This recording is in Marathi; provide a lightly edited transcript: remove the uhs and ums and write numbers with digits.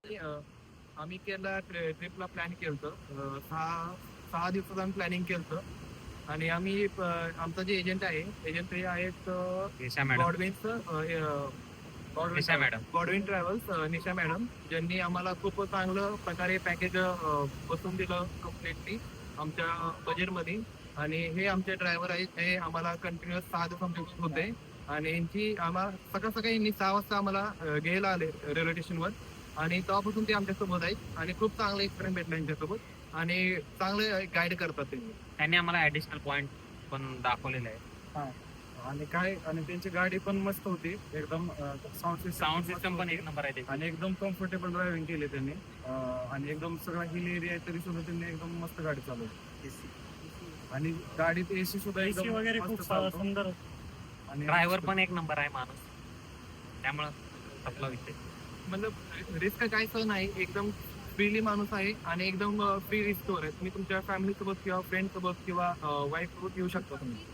आम्ही केरला ट्रिपला प्लॅन केलं होतं. सहा सहा दिवसाचं आम्ही प्लॅनिंग केलं होतं आणि आम्ही आमचा जे एजंट आहे एजंट हे आहेत निशा मॅडम. गॉडविनचं निशा मॅडम. गॉडविन ट्रॅव्हल्स निशा मॅडम, ज्यांनी आम्हाला खूप चांगलं प्रकारे पॅकेज बसवून दिलं कम्प्लिटली आमच्या बजेटमध्ये. आणि हे आमचे ड्रायव्हर आहेत, हे आम्हाला कंटिन्युअस 6 दिवस आमच्यासोबत होते. आणि यांची आम्हाला सकाळ सकाळी यांनी 6 वाजता आम्हाला घ्यायला आले रेल्वे स्टेशनवर. आणि तेव्हापासून ते आमच्यासोबत आहेत आणि खूप चांगला एक्सपिरियन्स भेटला यांच्यासोबत आणि चांगले गाईड करतात ते. त्यांनी आम्हाला ऍडिशनल पॉइंट पण दाखवलेले आहे. आणि त्यांची गाडी पण मस्त होती एकदम. साऊंड सिस्टम पण एक नंबर आहे त्याची. आणि एकदम कम्फर्टेबल ड्रायव्हिंग केली त्यांनी. आणि एकदम सगळा हिल एरिया आहे तरी सुद्धा त्यांनी एकदम मस्त गाडी चालवली. आणि गाडीत एसी सुद्धा एकदम वगैरे मस्त खूप चालतो. सुंदर. आणि ड्रायव्हर पण एक नंबर आहे माणूस, त्यामुळं आपला विषय. मतलब रिस्क काहीच नाही, एकदम फ्रीली माणूस आहे आणि एकदम फ्री रिस्कवर आहे. तुम्ही तुमच्या फॅमिली सोबत किंवा फ्रेंड सोबत किंवा वाईफ सोबत येऊ शकता तुम्ही.